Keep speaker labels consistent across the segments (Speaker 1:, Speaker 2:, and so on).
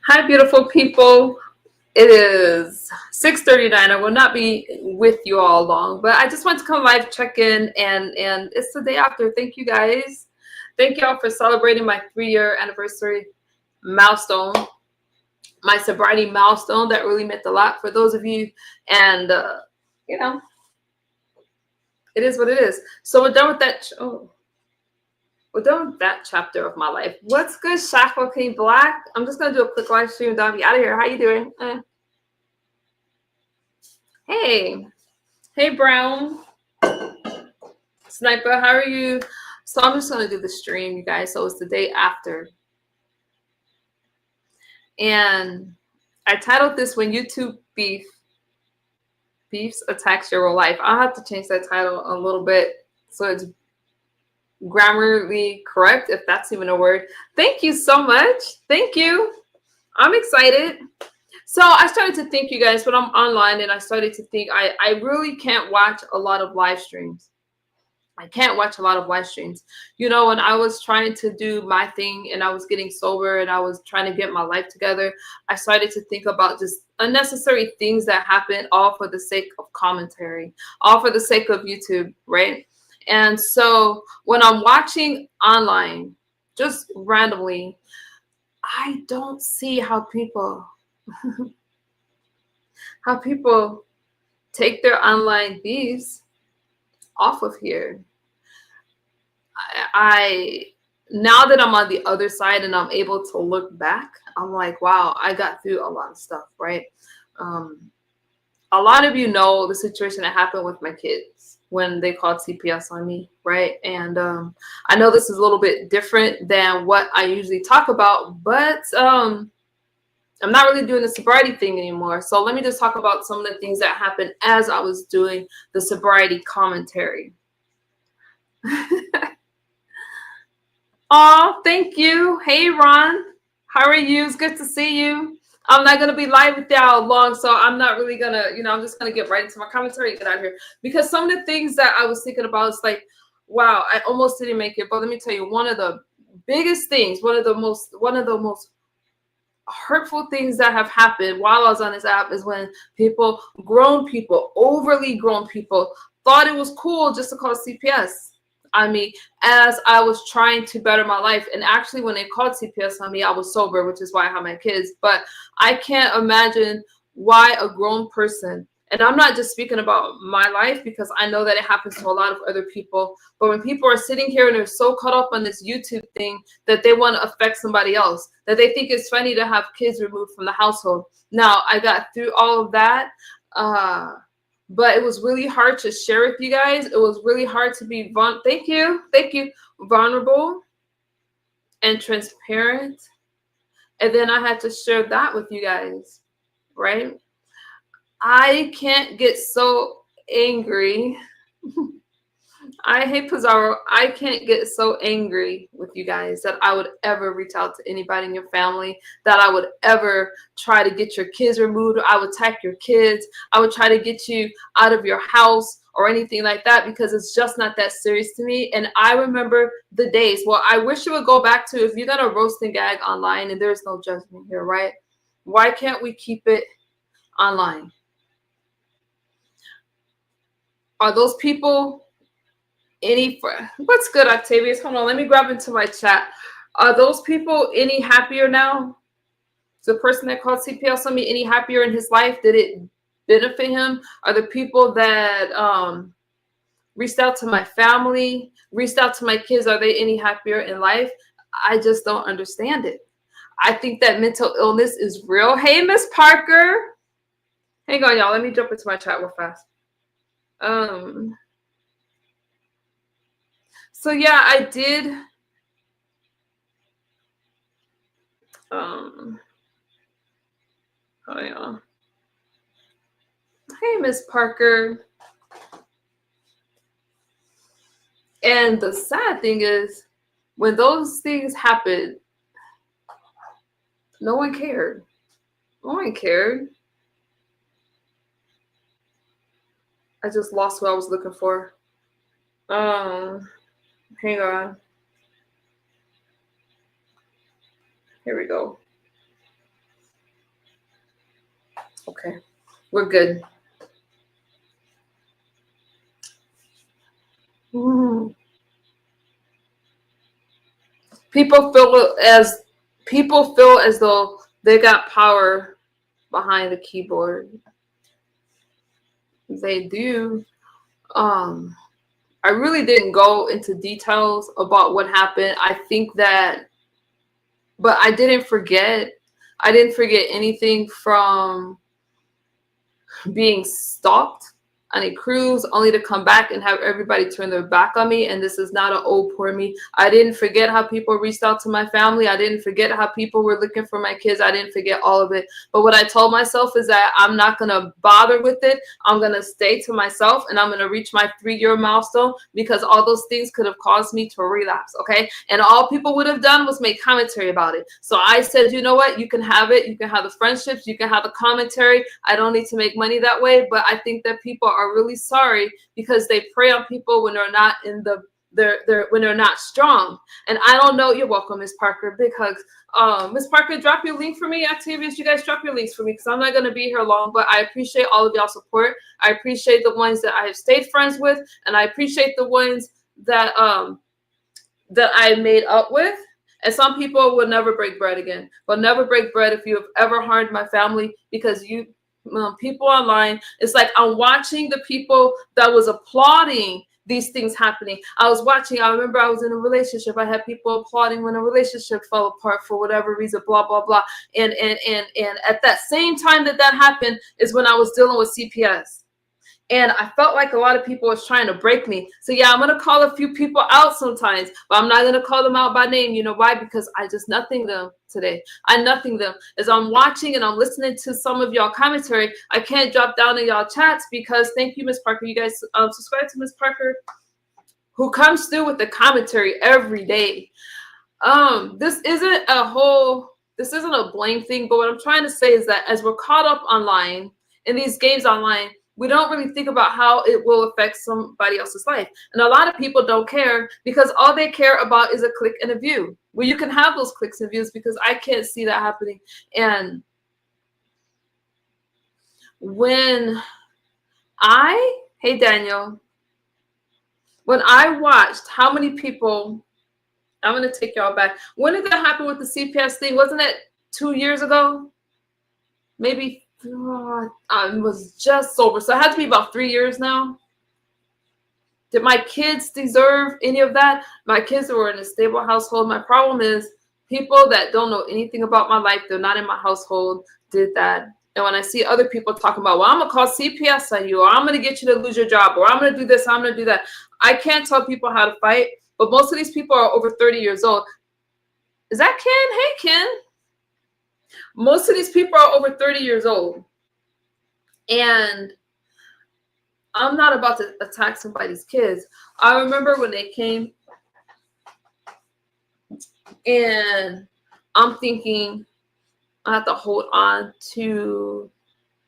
Speaker 1: Hi, beautiful people. It is 6:39. I will not be with you all long, but I just want to come live, check in, and it's the day after. Thank you guys. Thank y'all for celebrating my 3-year anniversary milestone, my sobriety milestone. That really meant a lot for those of you, and you know, it is what it is. So we're done with that. We're done with that chapter of my life. What's good, Shackle King Black? I'm just gonna do a quick live stream. Then I'll be out of here. How you doing? Hey. Hey, Brown. Sniper, how are you? So I'm just going to do the stream, you guys. So it's the day after. And I titled this When YouTube Beefs Attacks Your Real Life. I'll have to change that title a little bit so it's grammarly correct, if that's even a word. Thank you so much. Thank you. I'm excited. So I started to think, you guys, when I'm online, and I started to think I really can't watch a lot of live streams. I can't watch a lot of live streams. You know, when I was trying to do my thing and I was getting sober and I was trying to get my life together, I started to think about just unnecessary things that happen, all for the sake of commentary, all for the sake of YouTube, right? And so when I'm watching online, just randomly, I don't see how people take their online beefs off of here. I now that I'm on the other side and I'm able to look back, I'm like, wow, I got through a lot of stuff, right? A lot of you know the situation that happened with my kids when they called CPS on me, right? And I know this is a little bit different than what I usually talk about, but I'm not really doing the sobriety thing anymore. So let me just talk about some of the things that happened as I was doing the sobriety commentary. Oh, thank you. Hey, Ron. How are you? It's good to see you. I'm not going to be live with y'all long, so I'm not really going to, I'm just going to get right into my commentary and get out of here. Because some of the things that I was thinking about is like, wow, I almost didn't make it. But let me tell you, one of the biggest things, one of the most hurtful things that have happened while I was on this app is when grown people, overly grown people, thought it was cool just to call CPS on me as I was trying to better my life. And actually, when they called CPS on me, I was sober, which is why I have my kids. But I can't imagine why a grown person, and I'm not just speaking about my life because I know that it happens to a lot of other people, but when people are sitting here and they're so caught up on this YouTube thing that they want to affect somebody else, that they think it's funny to have kids removed from the household. Now, I got through all of that. But it was really hard to share with you guys. It was really hard to be thank you, vulnerable and transparent. And then I had to share that with you guys, right? I can't get so angry. I hate Pizarro. I can't get so angry with you guys that I would ever reach out to anybody in your family, that I would ever try to get your kids removed. I would attack your kids. I would try to get you out of your house or anything like that because it's just not that serious to me. And I remember the days. Well, I wish it would go back to, if you're going to roast and gag online, and there's no judgment here, right? Why can't we keep it online? Are those people what's good, Octavius? Hold on, let me grab into my chat. Are those people any happier now? Is the person that called CPS on me any happier in his life? Did it benefit him? Are the people that reached out to my family, reached out to my kids, are they any happier in life? I just don't understand it. I think that mental illness is real. Hey, Miss Parker. Hang on, y'all. Let me jump into my chat real fast. So yeah, I did. Oh yeah. Hey, Miss Parker. And the sad thing is, when those things happen, no one cared. No one cared. I just lost what I was looking for. Hang on. Here we go. Okay, we're good. Mm. People feel as though they got power behind the keyboard. They do. Um, I really didn't go into details about what happened. I think that, but I didn't forget. I didn't forget anything from being stalked on a cruise only to come back and have everybody turn their back on me. And this is not an oh poor me. I didn't forget how people reached out to my family. I didn't forget how people were looking for my kids. I didn't forget all of it. But what I told myself is that I'm not going to bother with it. I'm going to stay to myself, and I'm going to reach my 3-year milestone, because all those things could have caused me to relapse. Okay. And all people would have done was make commentary about it. So I said, you know what? You can have it. You can have the friendships. You can have the commentary. I don't need to make money that way. But I think that people are really sorry because they prey on people when they're not in the when they're not strong. And I don't know. You're welcome, Miss Parker. Big hugs. Miss Parker, drop your link for me. Octavius, you guys drop your links for me, because I'm not going to be here long. But I appreciate all of y'all's support. I appreciate the ones that I have stayed friends with, and I appreciate the ones that that I made up with. And some people will never break bread again. Will never break bread if you have ever harmed my family, because you people online, it's like I'm watching the people that was applauding these things happening. I remember I was in a relationship. I had people applauding when a relationship fell apart for whatever reason, blah, blah, blah. And at that same time that happened is when I was dealing with CPS. And I felt like a lot of people was trying to break me. So yeah, I'm going to call a few people out sometimes, but I'm not going to call them out by name. You know why? Because I just nothing them today. I nothing them. As I'm watching and I'm listening to some of y'all commentary, I can't drop down in y'all chats because, thank you, Miss Parker. You guys subscribe to Miss Parker, who comes through with the commentary every day. This isn't a blame thing, but what I'm trying to say is that as we're caught up online in these games online, we don't really think about how it will affect somebody else's life. And a lot of people don't care because all they care about is a click and a view. Well, you can have those clicks and views because I can't see that happening. And hey Daniel, when I watched how many people, I'm going to take y'all back. When did that happen with the CPS thing? Wasn't it 2 years ago? Maybe. I was just sober, so it had to be about 3 years now. Did my kids deserve any of that? My kids were in a stable household. My problem is people that don't know anything about my life, they're not in my household, did that. And when I see other people talking about, well, I'm going to call CPS on you, or I'm going to get you to lose your job, or I'm going to do this, I'm going to do that. I can't tell people how to fight, but most of these people are over 30 years old. Is that Ken? Hey, Ken. Most of these people are over 30 years old. And I'm not about to attack somebody's kids. I remember when they came and I'm thinking I have to hold on to,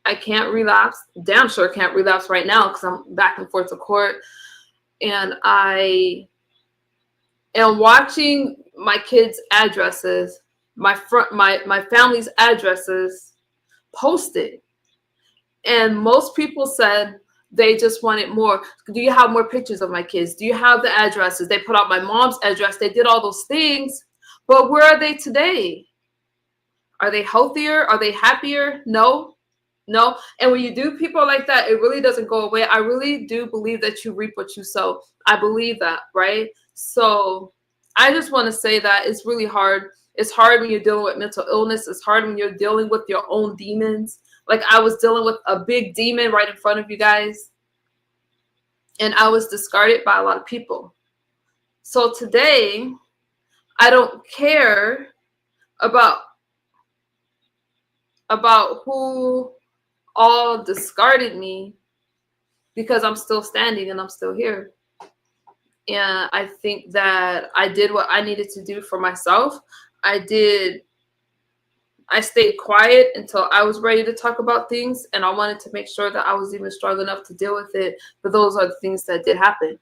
Speaker 1: I can't relapse. Damn sure can't relapse right now because I'm back and forth to court. And I am watching my kids' addresses, my family's addresses posted. And most people said they just wanted more. Do you have more pictures of my kids? Do you have the addresses? They put out my mom's address. They did all those things. But where are they today? Are they healthier? Are they happier? No. And when you do people like that, it really doesn't go away. I really do believe that you reap what you sow. I believe that, right? So I just want to say that it's really hard. It's hard when you're dealing with mental illness. It's hard when you're dealing with your own demons. Like I was dealing with a big demon right in front of you guys. And I was discarded by a lot of people. So today, I don't care about who all discarded me because I'm still standing and I'm still here. And I think that I did what I needed to do for myself. I stayed quiet until I was ready to talk about things, and I wanted to make sure that I was even strong enough to deal with it. But those are the things that did happen.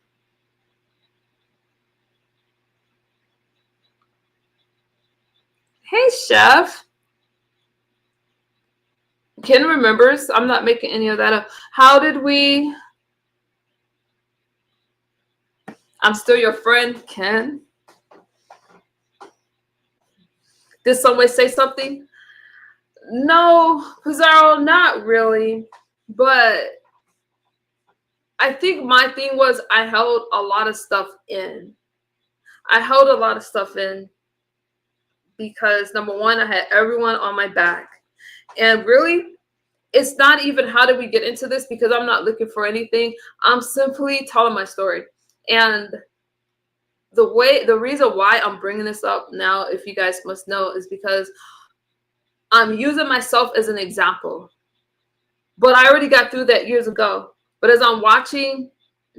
Speaker 1: Hey, Chef. Ken remembers. I'm not making any of that up. How did we? I'm still your friend, Ken. Did someone say something? No, Pizarro, not really. But I think my thing was I held a lot of stuff in. I held a lot of stuff in because, number one, I had everyone on my back. And really, it's not even how did we get into this, because I'm not looking for anything. I'm simply telling my story. And the reason why I'm bringing this up now, if you guys must know, is because I'm using myself as an example. But I already got through that years ago. But as I'm watching,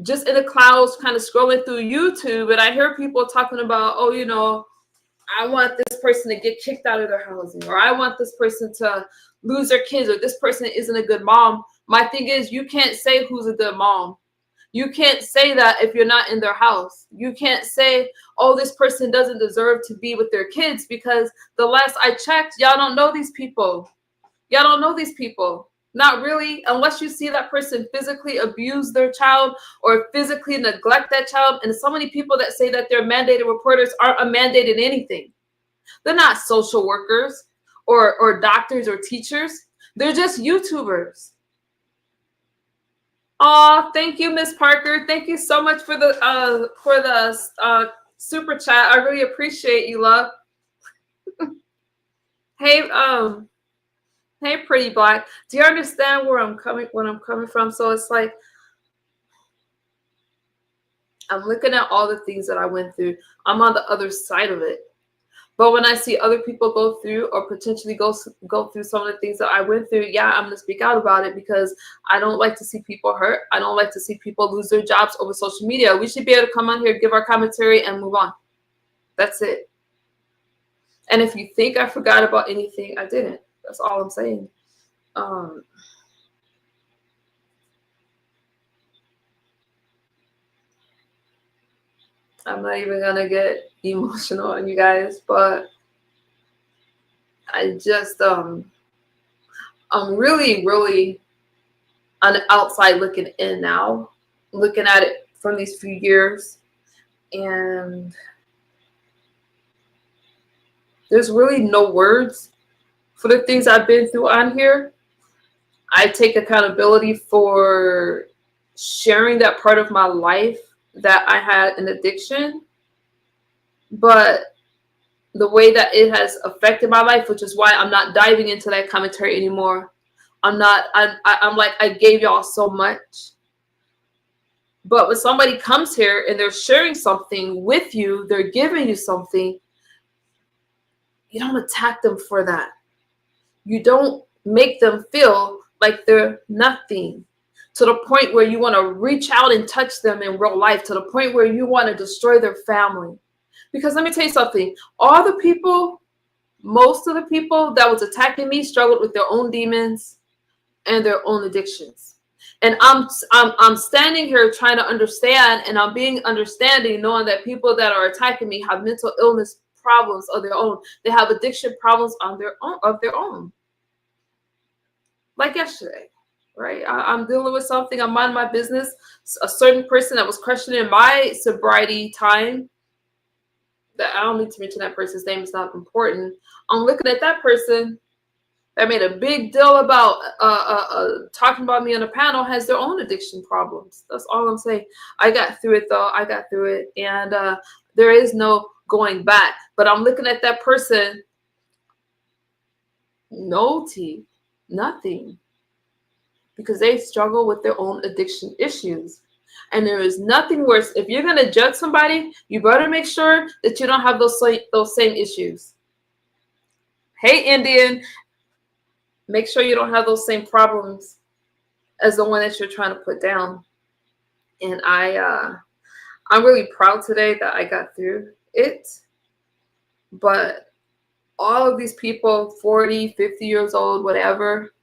Speaker 1: just in the clouds, kind of scrolling through YouTube, and I hear people talking about, oh, you know, I want this person to get kicked out of their housing, or I want this person to lose their kids, or this person isn't a good mom. My thing is, you can't say who's a good mom. You can't say that if you're not in their house. You can't say, oh, this person doesn't deserve to be with their kids, because the last I checked, y'all don't know these people. Y'all don't know these people. Not really, unless you see that person physically abuse their child or physically neglect that child. And so many people that say that they're mandated reporters aren't mandated anything. They're not social workers or doctors or teachers. They're just YouTubers. Oh, thank you, Miss Parker. Thank you so much for the super chat. I really appreciate you, love. Hey, hey, Pretty Black. Do you understand where I'm coming from? So it's like I'm looking at all the things that I went through. I'm on the other side of it. But when I see other people go through or potentially go through some of the things that I went through, yeah, I'm going to speak out about it, because I don't like to see people hurt. I don't like to see people lose their jobs over social media. We should be able to come on here, give our commentary, and move on. That's it. And if you think I forgot about anything, I didn't. That's all I'm saying. I'm not even going to get emotional on you guys, but I just, I'm really, really on the outside looking in now, looking at it from these few years. And there's really no words for the things I've been through on here. I take accountability for sharing that part of my life that I had an addiction, but the way that it has affected my life, which is why I'm not diving into that commentary anymore. I'm like, I gave y'all so much. But when somebody comes here and they're sharing something with you, they're giving you something, you don't attack them for that. You don't make them feel like they're nothing, to the point where you want to reach out and touch them in real life, to the point where you want to destroy their family. Because let me tell you something, all the people, most of the people that was attacking me struggled with their own demons and their own addictions. And I'm standing here trying to understand, and I'm being understanding, knowing that people that are attacking me have mental illness problems of their own. They have addiction problems of their own. Like yesterday, right? I'm dealing with something. I'm minding my business. A certain person that was questioning my sobriety time, that I don't need to mention that person's name, it's not important. I'm looking at that person that made a big deal about talking about me on a panel, has their own addiction problems. That's all I'm saying. I got through it, though. I got through it. And there is no going back. But I'm looking at that person, no teeth, nothing. Because they struggle with their own addiction issues. And there is nothing worse. If you're going to judge somebody, you better make sure that you don't have those same issues. Hey, Indian. Make sure you don't have those same problems as the one that you're trying to put down. And I'm really proud today that I got through it. But all of these people, 40, 50 years old, whatever,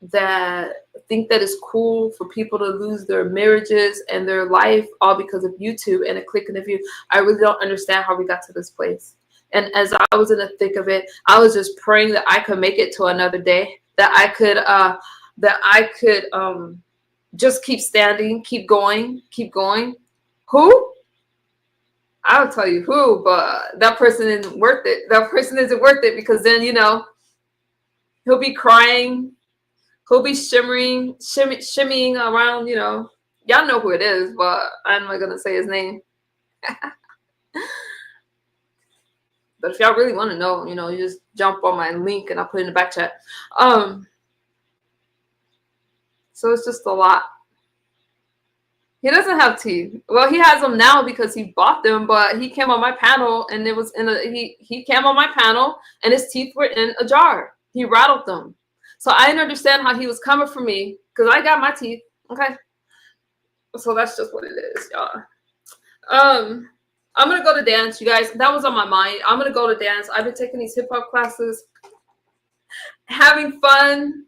Speaker 1: that think that it's cool for people to lose their marriages and their life all because of YouTube and a click and a view, I really don't understand how we got to this place. And as I was in the thick of it, I was just praying that I could make it to another day, that I could just keep standing, keep going, keep going. Who? I'll tell you who, but that person isn't worth it. That person isn't worth it, because then, you know, he'll be crying, he'll be shimmying around, you know. Y'all know who it is, but I'm not gonna say his name. But if y'all really want to know, you know, you just jump on my link and I'll put it in the back chat. So it's just a lot. He doesn't have teeth. Well, he has them now because he bought them, but he came on my panel and it was in a he came on my panel and his teeth were in a jar. He rattled them. So I didn't understand how he was coming for me, because I got my teeth. Okay. So that's just what it is, y'all. I'm gonna go to dance, you guys. That was on my mind. I'm gonna go to dance. I've been taking these hip hop classes, having fun,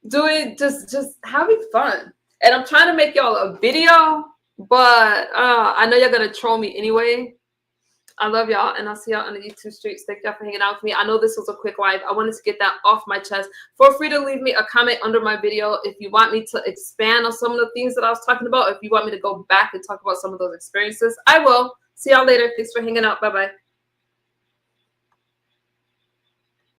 Speaker 1: doing just having fun. And I'm trying to make y'all a video, but I know you're gonna troll me anyway. I love y'all, and I'll see y'all on the YouTube streets. Thank y'all for hanging out with me. I know this was a quick live. I wanted to get that off my chest. Feel free to leave me a comment under my video if you want me to expand on some of the things that I was talking about. If you want me to go back and talk about some of those experiences, I will. See y'all later. Thanks for hanging out. Bye-bye.